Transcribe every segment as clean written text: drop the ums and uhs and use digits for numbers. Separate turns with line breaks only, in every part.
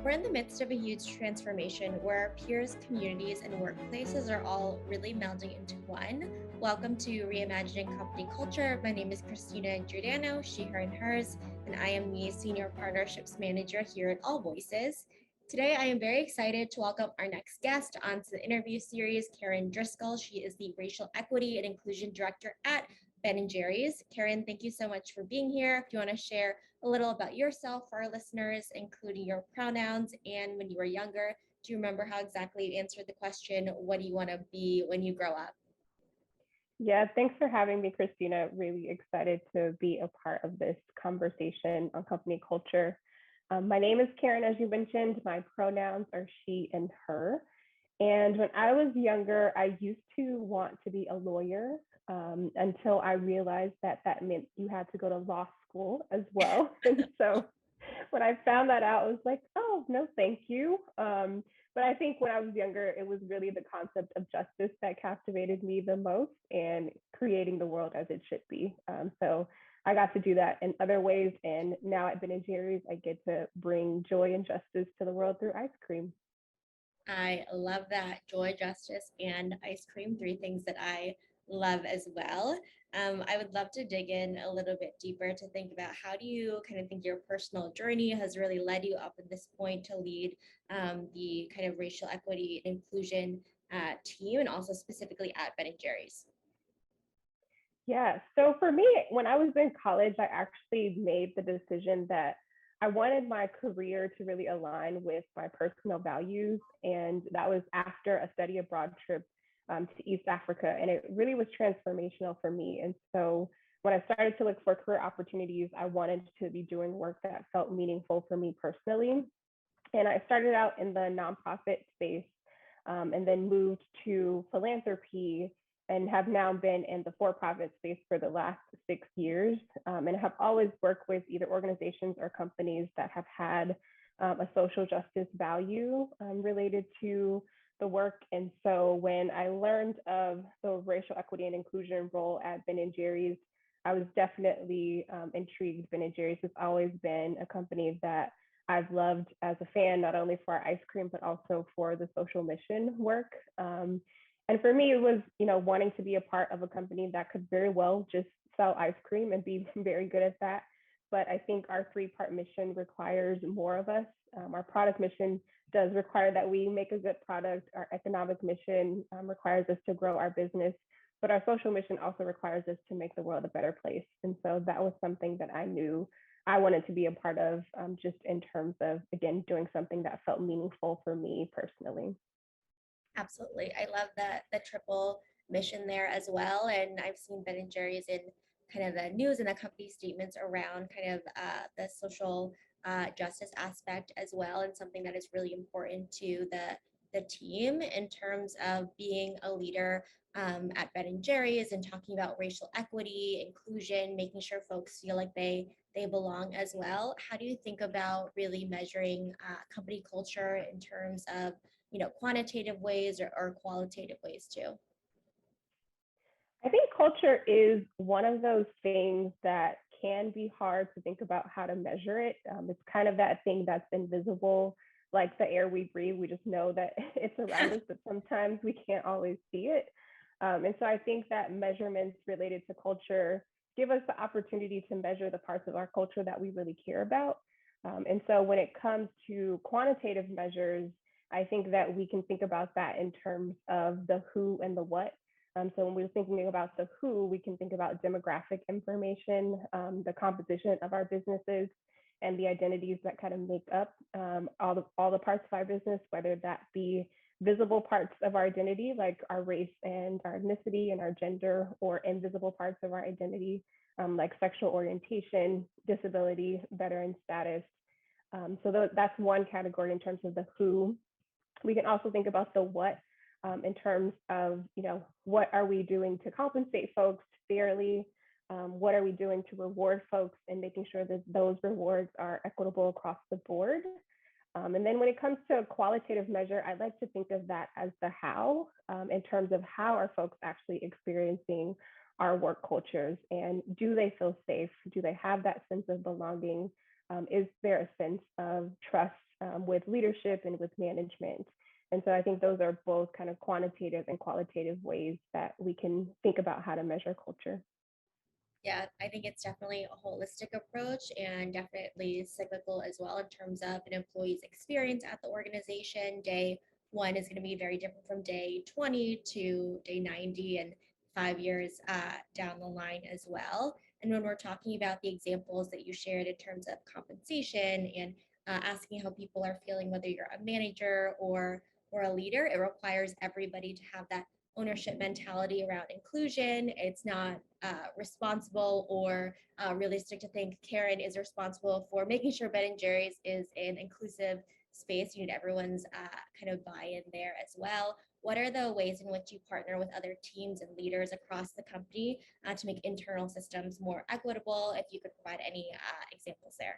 We're in the midst of a huge transformation where our peers, communities, and workplaces are all really melding into one. Welcome to Reimagining Company Culture. My name is Christina Giordano, she, her, and hers, and I am the Senior Partnerships Manager here at AllVoices. Today, I am very excited to welcome our next guest onto the interview series, Karen Driscoll. She is the Racial Equity and Inclusion Director at Ben & Jerry's. Karen, thank you so much for being here. If you want to share a little about yourself for our listeners, including your pronouns and when you were younger. Do you remember how exactly you answered the question, what do you want to be when you grow up?
Yeah, thanks for having me, Christina. Really excited to be a part of this conversation on company culture. My name is Karen, as you mentioned. My pronouns are she and her. And when I was younger, I used to want to be a lawyer until I realized that that meant you had to go to law school as well. And so when I found that out, I was like, oh, no, thank you. But I think when I was younger, it was really the concept of justice that captivated me the most and creating the world as it should be. So I got to do that in other ways. And now at Ben & Jerry's, I get to bring joy and justice to the world through ice cream.
I love that. Joy, justice, and ice cream, three things that I love as well. I would love to dig in a little bit deeper to think about how do you kind of think your personal journey has really led you up at this point to lead the kind of racial equity and inclusion team, and also specifically at Ben & Jerry's.
Yeah. So for me, when I was in college, I actually made the decision that I wanted my career to really align with my personal values. And that was after a study abroad trip to East Africa. And it really was transformational for me. And so when I started to look for career opportunities, I wanted to be doing work that felt meaningful for me personally. And I started out in the nonprofit space and then moved to philanthropy and have now been in the for-profit space for the last 6 years, and have always worked with either organizations or companies that have had a social justice value related to the work. And so when I learned of the racial equity and inclusion role at Ben & Jerry's, I was definitely intrigued. Ben & Jerry's has always been a company that I've loved as a fan, not only for our ice cream, but also for the social mission work. And for me, it was, wanting to be a part of a company that could very well just sell ice cream and be very good at that. But I think our three-part mission requires more of us. Our product mission does require that we make a good product. Our economic mission requires us to grow our business. But our social mission also requires us to make the world a better place. And so that was something that I knew I wanted to be a part of, just in terms of, again, doing something that felt meaningful for me personally.
Absolutely. I love that the triple mission there as well. And I've seen Ben & Jerry's in kind of the news and the company statements around kind of the social justice aspect as well, and something that is really important to the team in terms of being a leader at Ben & Jerry's and talking about racial equity, inclusion, making sure folks feel like they belong as well. How do you think about really measuring company culture in terms of quantitative ways or qualitative ways too?
I think culture is one of those things that can be hard to think about how to measure it. It's kind of that thing that's invisible, like the air we breathe. We just know that it's around us, but sometimes we can't always see it. And so I think that measurements related to culture give us the opportunity to measure the parts of our culture that we really care about. And so when it comes to quantitative measures, I think that we can think about that in terms of the who and the what. So when we're thinking about the who, we can think about demographic information, the composition of our businesses, and the identities that kind of make up all the parts of our business, whether that be visible parts of our identity, like our race and our ethnicity and our gender, or invisible parts of our identity, like sexual orientation, disability, veteran status. So that's one category in terms of the who. We can also think about the what in terms of, what are we doing to compensate folks fairly? What are we doing to reward folks, and making sure that those rewards are equitable across the board? And then when it comes to a qualitative measure, I like to think of that as the how, in terms of how are folks actually experiencing our work cultures, and do they feel safe? Do they have that sense of belonging? is there a sense of trust with leadership and with management? And so I think those are both kind of quantitative and qualitative ways that we can think about how to measure culture.
Yeah, I think it's definitely a holistic approach and definitely cyclical as well in terms of an employee's experience at the organization. Day one is going to be very different from day 20 to day 90 and 5 years down the line as well. And when we're talking about the examples that you shared in terms of compensation and asking how people are feeling, whether you're a manager or a leader, it requires everybody to have that ownership mentality around inclusion. It's not responsible or realistic to think Karen is responsible for making sure Ben and Jerry's is an inclusive space. You need everyone's kind of buy-in there as well. What are the ways in which you partner with other teams and leaders across the company to make internal systems more equitable? If you could provide any examples there.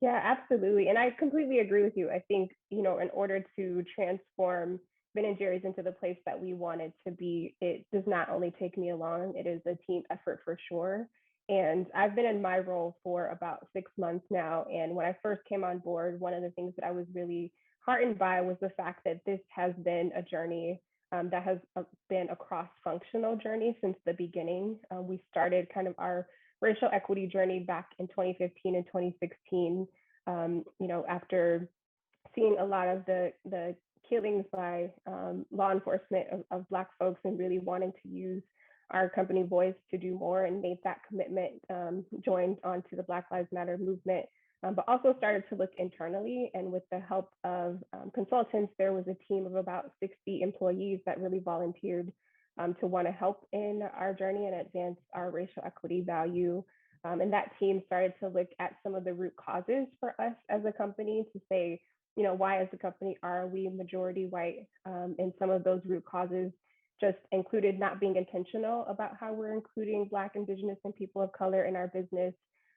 Yeah, absolutely. And I completely agree with you. I think, in order to transform Ben and Jerry's into the place that we want it to be, it does not only take me along, it is a team effort for sure. And I've been in my role for about 6 months now. And when I first came on board, one of the things that I was really heartened by was the fact that this has been a journey that has been a cross-functional journey since the beginning. We started kind of our racial equity journey back in 2015 and 2016, after seeing a lot of the killings by law enforcement of Black folks and really wanting to use our company voice to do more, and made that commitment, joined onto the Black Lives Matter movement, but also started to look internally. And with the help of consultants, there was a team of about 60 employees that really volunteered to want to help in our journey and advance our racial equity value. And that team started to look at some of the root causes for us as a company to say, why as a company are we majority white? And some of those root causes just included not being intentional about how we're including Black, Indigenous, and people of color in our business,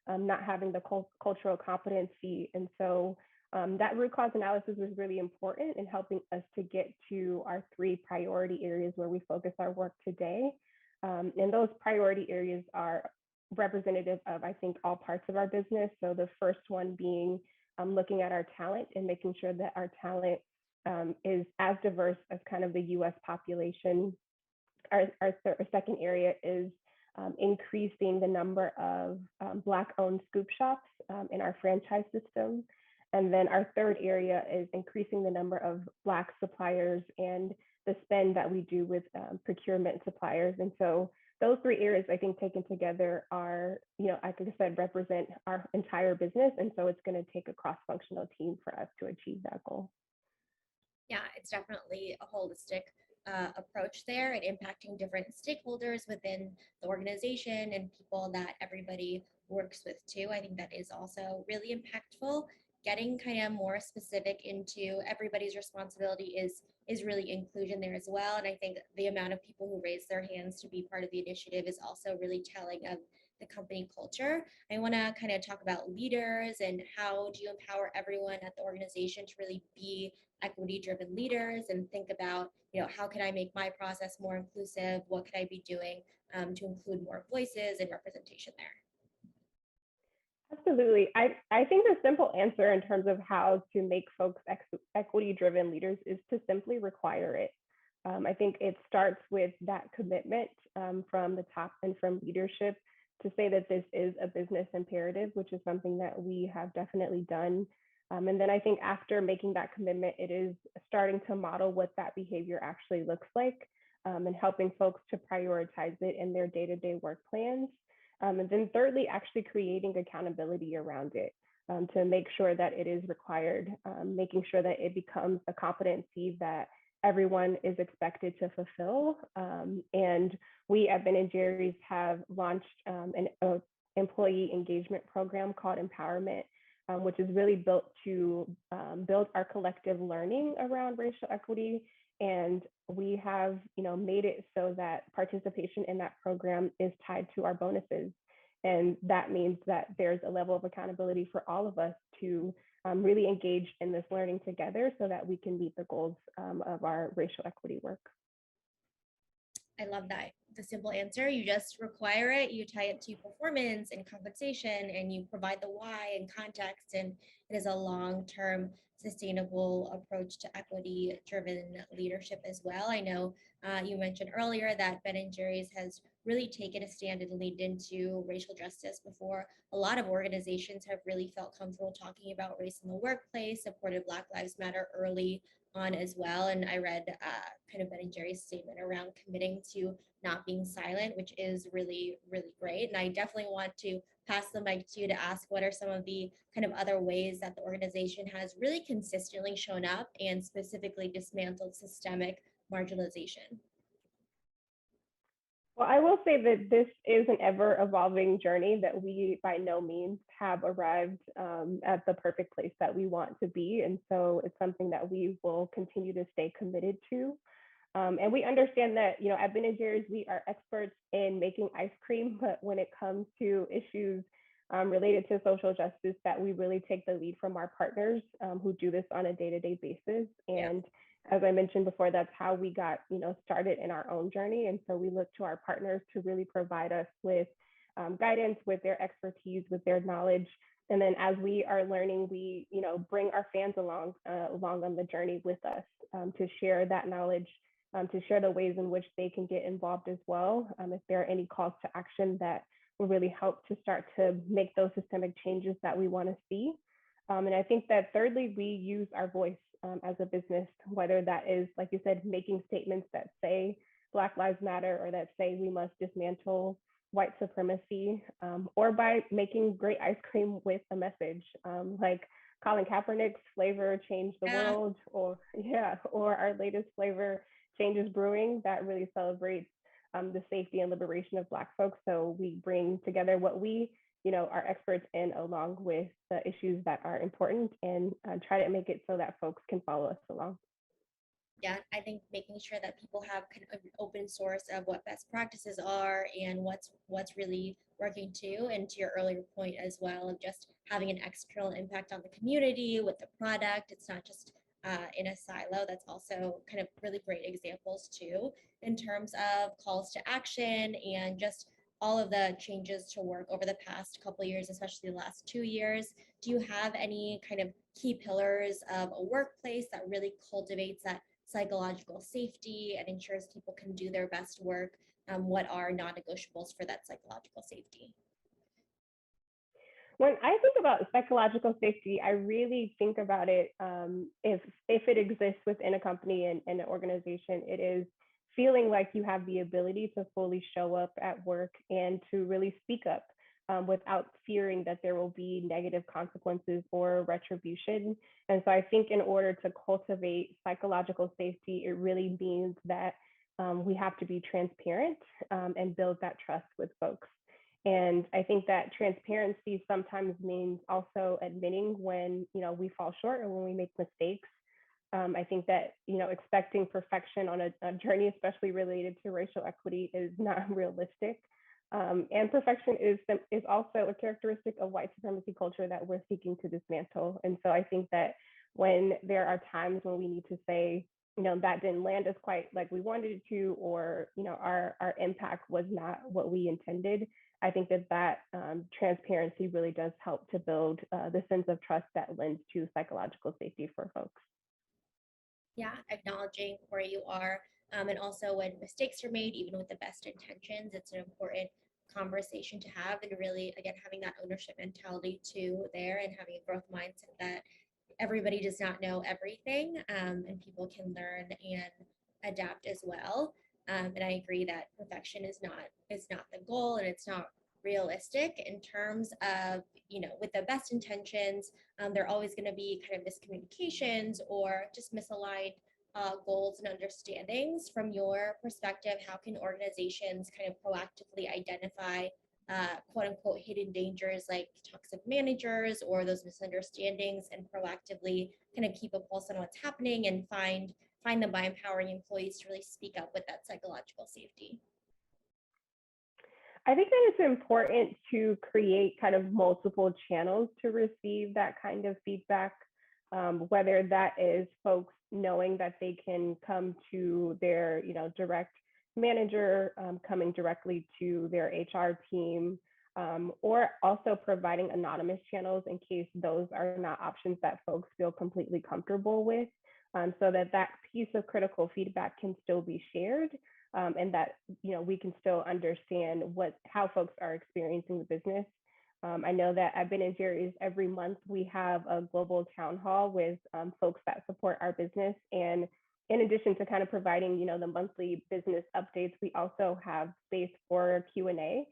not having the cultural competency. And so that root cause analysis was really important in helping us to get to our 3 priority areas where we focus our work today. And those priority areas are representative of, I think, all parts of our business. So the first one being looking at our talent and making sure that our talent is as diverse as kind of the US population. Our second area is increasing the number of Black-owned scoop shops in our franchise system. And then our third area is increasing the number of Black suppliers and the spend that we do with procurement suppliers. And so those 3 areas, I think, taken together are, like I said, represent our entire business. And so it's going to take a cross-functional team for us to achieve that goal.
Yeah, it's definitely a holistic approach there and impacting different stakeholders within the organization and people that everybody works with too. I think that is also really impactful. Getting kind of more specific into everybody's responsibility is really inclusion there as well. And I think the amount of people who raise their hands to be part of the initiative is also really telling of the company culture. I want to kind of talk about leaders and how do you empower everyone at the organization to really be equity driven leaders and think about, how can I make my process more inclusive? What could I be doing to include more voices and representation there?
Absolutely. I think the simple answer in terms of how to make folks equity driven leaders is to simply require it. I think it starts with that commitment from the top and from leadership to say that this is a business imperative, which is something that we have definitely done. And then I think after making that commitment, it is starting to model what that behavior actually looks like, and helping folks to prioritize it in their day-to-day work plans. And then thirdly, actually creating accountability around it, to make sure that it is required, making sure that it becomes a competency that everyone is expected to fulfill. And we at Ben & Jerry's have launched an employee engagement program called Empowerment, which is really built to build our collective learning around racial equity. And we have, made it so that participation in that program is tied to our bonuses. And that means that there's a level of accountability for all of us to really engage in this learning together so that we can meet the goals of our racial equity work.
I love that. the simple answer. You just require it, you tie it to performance and compensation, and you provide the why and context. And it is a long term, sustainable approach to equity driven leadership as well. I know you mentioned earlier that Ben and Jerry's has really taken a stand and leaned into racial justice before. A lot of organizations have really felt comfortable talking about race in the workplace, supported Black Lives Matter early on as well. And I read kind of Ben and Jerry's statement around committing to not being silent, which is really, really great. And I definitely want to pass the mic to you to ask what are some of the kind of other ways that the organization has really consistently shown up and specifically dismantled systemic marginalization.
Well, I will say that this is an ever evolving journey, that we by no means have arrived at the perfect place that we want to be. And so it's something that we will continue to stay committed to. And we understand that, at Ben and Jerry's, we are experts in making ice cream, but when it comes to issues related to social justice, that we really take the lead from our partners who do this on a day-to-day basis.
Yeah.
And as I mentioned before, that's how we got, started in our own journey. And so we look to our partners to really provide us with guidance, with their expertise, with their knowledge. And then as we are learning, we, bring our fans along on the journey with us to share that knowledge, to share the ways in which they can get involved as well. If there are any calls to action that will really help to start to make those systemic changes that we want to see. And I think that thirdly, we use our voice as a business, whether that is, like you said, making statements that say Black Lives Matter or that say we must dismantle white supremacy, or by making great ice cream with a message, like Colin Kaepernick's flavor changed the world, or our latest flavor Changes Brewing, that really celebrates the safety and liberation of Black folks. So we bring together what we are experts in, along with the issues that are important, and try to make it so that folks can follow us along.
Yeah, I think making sure that people have kind of an open source of what best practices are and what's really working too, and to your earlier point as well of just having an external impact on the community with the product. It's not just in a silo. That's also kind of really great examples too in terms of calls to action and just all of the changes to work over the past couple of years, especially the last 2 years. Do you have any kind of key pillars of a workplace that really cultivates that psychological safety and ensures people can do their best work? What are non-negotiables for that psychological safety?
When I think about psychological safety, I really think about it, if it exists within a company and an organization, it is feeling like you have the ability to fully show up at work and to really speak up without fearing that there will be negative consequences or retribution. And so I think in order to cultivate psychological safety, it really means that we have to be transparent and build that trust with folks. And I think that transparency sometimes means also admitting when we fall short or when we make mistakes. I think that expecting perfection on a journey, especially related to racial equity, is not realistic. And perfection is also a characteristic of white supremacy culture that we're seeking to dismantle. And so I think that when there are times when we need to say, that didn't land us quite like we wanted it to, or our impact was not what we intended, I think that transparency really does help to build the sense of trust that lends to psychological safety for folks.
Yeah, acknowledging where you are. And also when mistakes are made, even with the best intentions, it's an important conversation to have, and really, again, having that ownership mentality too there, and having a growth mindset that everybody does not know everything, and people can learn and adapt as well. And I agree that perfection is not the goal, and it's not realistic in terms of with the best intentions. There are always going to be kind of miscommunications or just misaligned goals and understandings. From your perspective, how can organizations kind of proactively identify quote unquote hidden dangers like toxic managers or those misunderstandings, and proactively kind of keep a pulse on what's happening and find them by empowering employees to really speak up with that psychological safety?
I think that it's important to create kind of multiple channels to receive that kind of feedback, whether that is folks knowing that they can come to their direct manager coming directly to their HR team, or also providing anonymous channels in case those are not options that folks feel completely comfortable with, so that that piece of critical feedback can still be shared, and that we can still understand how folks are experiencing the business. I know that at Ben and Jerry's every month we have a global town hall with folks that support our business, and in addition to kind of providing the monthly business updates, we also have space for Q&A,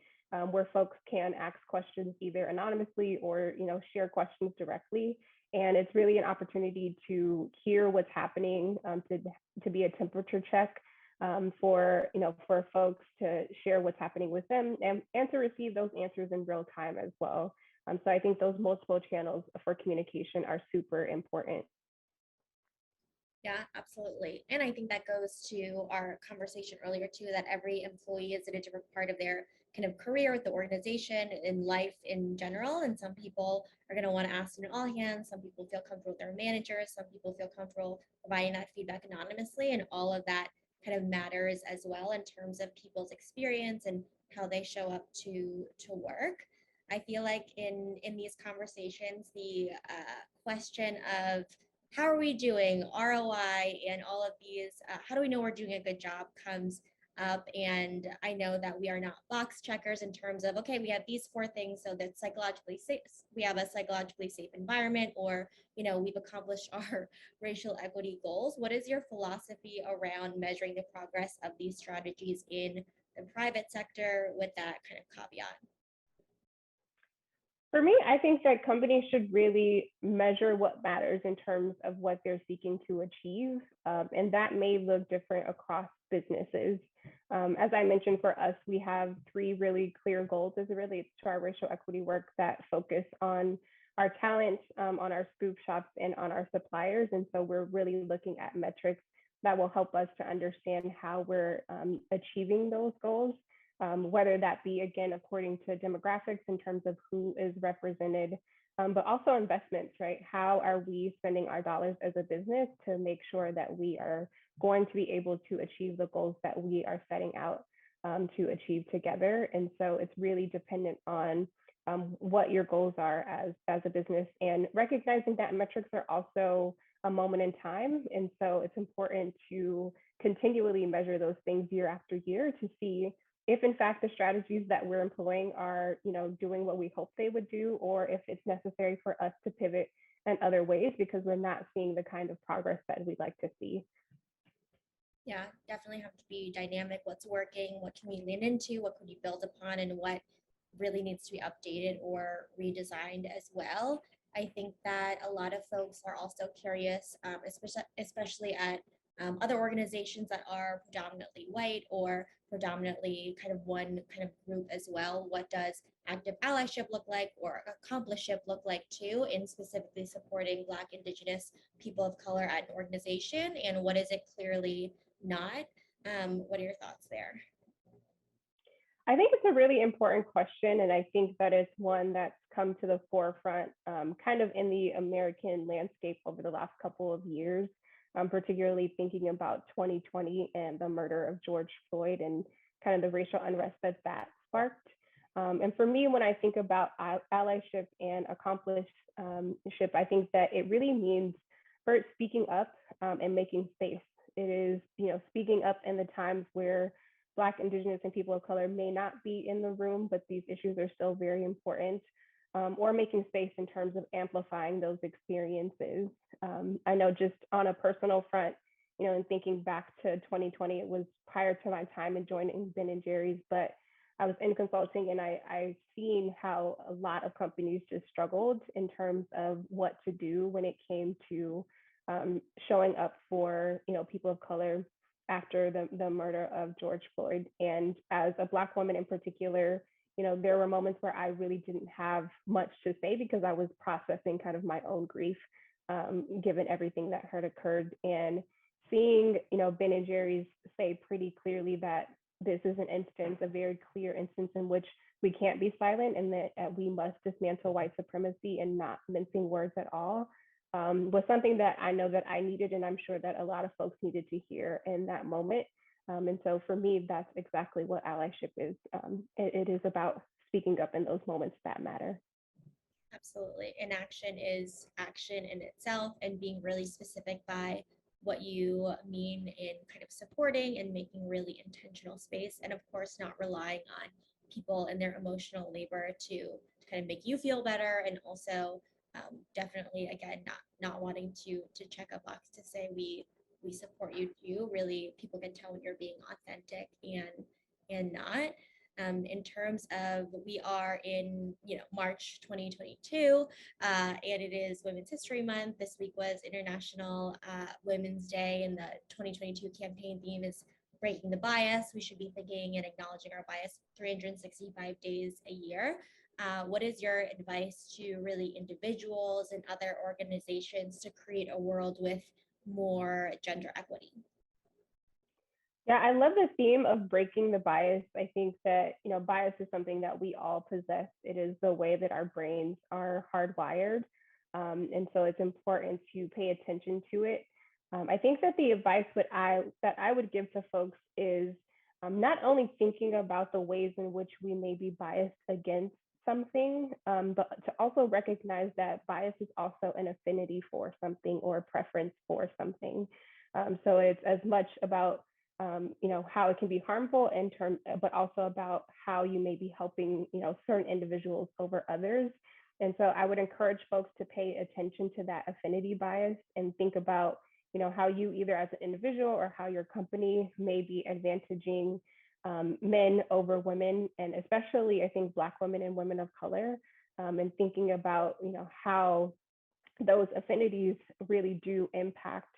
where folks can ask questions either anonymously or share questions directly. And it's really an opportunity to hear what's happening, to be a temperature check, for folks to share what's happening with them, and to receive those answers in real time as well. So I think those multiple channels for communication are super important.
Yeah, absolutely. And I think that goes to our conversation earlier too, that every employee is in a different part of their kind of career with the organization, in life in general. And some people are going to want to ask in all hands. Some people feel comfortable with their managers. Some people feel comfortable providing that feedback anonymously. And all of that kind of matters as well in terms of people's experience and how they show up to work. I feel like in these conversations, the question of how are we doing, ROI, and all of these, how do we know we're doing a good job comes up. And I know that we are not box checkers in terms of, okay, we have these 4 things, so that psychologically safe, we have a psychologically safe environment, or, we've accomplished our racial equity goals. What is your philosophy around measuring the progress of these strategies in the private sector with that kind of caveat?
For me, I think that companies should really measure what matters in terms of what they're seeking to achieve. And that may look different across businesses. As I mentioned, for us, we have 3 really clear goals as it relates to our racial equity work that focus on our talent, on our scoop shops, and on our suppliers. And so we're really looking at metrics that will help us to understand how we're achieving those goals. Whether that be, again, according to demographics in terms of who is represented, but also investments, right? How are we spending our dollars as a business to make sure that we are going to be able to achieve the goals that we are setting out to achieve together? And so it's really dependent on what your goals are as a business, and recognizing that metrics are also a moment in time. And so it's important to continually measure those things year after year to see if in fact the strategies that we're employing are doing what we hope they would do, or if it's necessary for us to pivot in other ways because we're not seeing the kind of progress that we'd like to see.
Yeah, definitely have to be dynamic. What's working? What can we lean into? What could we build upon? And what really needs to be updated or redesigned as well. I think that a lot of folks are also curious, especially at other organizations that are predominantly white or predominantly kind of one kind of group as well. What does active allyship look like, or accomplishship look like too, in specifically supporting Black, Indigenous, people of color at an organization? And what is it clearly not? What are your thoughts there?
I think it's a really important question, and I think that it's one that's come to the forefront kind of in the American landscape over the last couple of years, particularly thinking about 2020 and the murder of George Floyd and kind of the racial unrest that sparked. And for me, when I think about allyship and accomplishship, I think that it really means first speaking up and making space. It is, speaking up in the times where Black, Indigenous, and people of color may not be in the room, but these issues are still very important, or making space in terms of amplifying those experiences. I know just on a personal front, and thinking back to 2020, it was prior to my time in joining Ben and Jerry's, but I was in consulting, and I've seen how a lot of companies just struggled in terms of what to do when it came to showing up for people of color after the murder of George Floyd. And as a Black woman in particular, there were moments where I really didn't have much to say because I was processing kind of my own grief, given everything that had occurred. And seeing, Ben and Jerry's say pretty clearly that this is an instance, a very clear instance in which we can't be silent, and that we must dismantle white supremacy and not mincing words at all, was something that I know that I needed, and I'm sure that a lot of folks needed to hear in that moment. And so for me, that's exactly what allyship is. It is about speaking up in those moments that matter.
Absolutely. Inaction is action in itself, and being really specific by what you mean in kind of supporting and making really intentional space. And of course, not relying on people and their emotional labor to kind of make you feel better. And also, definitely, again, not wanting to check a box to say we support you too. Really, people can tell when you're being authentic and not. In terms of, we are in March 2022, and it is Women's History Month. This week was International Women's Day, and the 2022 campaign theme is breaking the bias. We should be thinking and acknowledging our bias 365 days a year. What is your advice to really individuals and other organizations to create a world with more gender equity?
Yeah, I love the theme of breaking the bias. I think that, bias is something that we all possess. It is the way that our brains are hardwired. And so it's important to pay attention to it. I think that the advice that I would give to folks is not only thinking about the ways in which we may be biased against something, but to also recognize that bias is also an affinity for something or a preference for something. So it's as much about how it can be harmful in terms, but also about how you may be helping, certain individuals over others. And so I would encourage folks to pay attention to that affinity bias and think about, how you either as an individual or how your company may be advantaging men over women, and especially I think Black women and women of color, and thinking about, how those affinities really do impact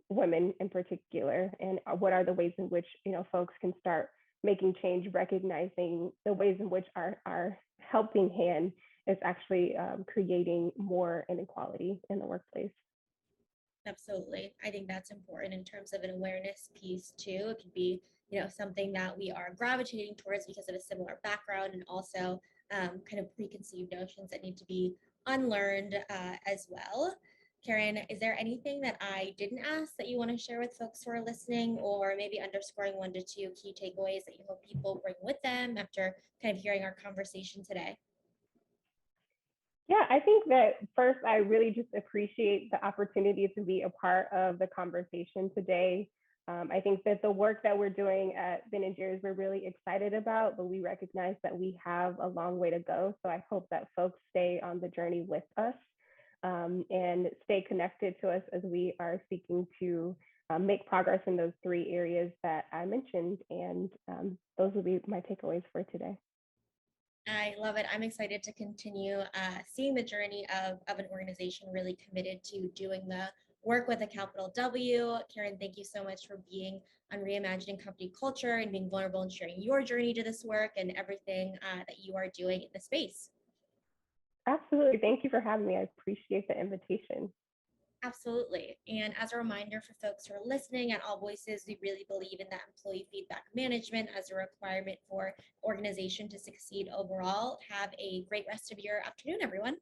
women in particular, and what are the ways in which, folks can start making change, recognizing the ways in which our helping hand is actually creating more inequality in the workplace.
Absolutely. I think that's important in terms of an awareness piece too. It could be, something that we are gravitating towards because of a similar background, and also kind of preconceived notions that need to be unlearned as well. Karen, is there anything that I didn't ask that you want to share with folks who are listening, or maybe underscoring 1 to 2 key takeaways that you hope people bring with them after kind of hearing our conversation today?
Yeah, I think that first, I really just appreciate the opportunity to be a part of the conversation today. I think that the work that we're doing at Ben and Jerry's, we're really excited about, but we recognize that we have a long way to go. So I hope that folks stay on the journey with us, and stay connected to us as we are seeking to make progress in those 3 areas that I mentioned. And those will be my takeaways for today.
I love it. I'm excited to continue seeing the journey of an organization really committed to doing the work with a capital W. Karen, thank you so much for being on Reimagining Company Culture and being vulnerable and sharing your journey to this work and everything that you are doing in the space.
Absolutely. Thank you for having me. I appreciate the invitation.
Absolutely. And as a reminder for folks who are listening, at AllVoices, we really believe in that employee feedback management as a requirement for organization to succeed overall. Have a great rest of your afternoon, everyone.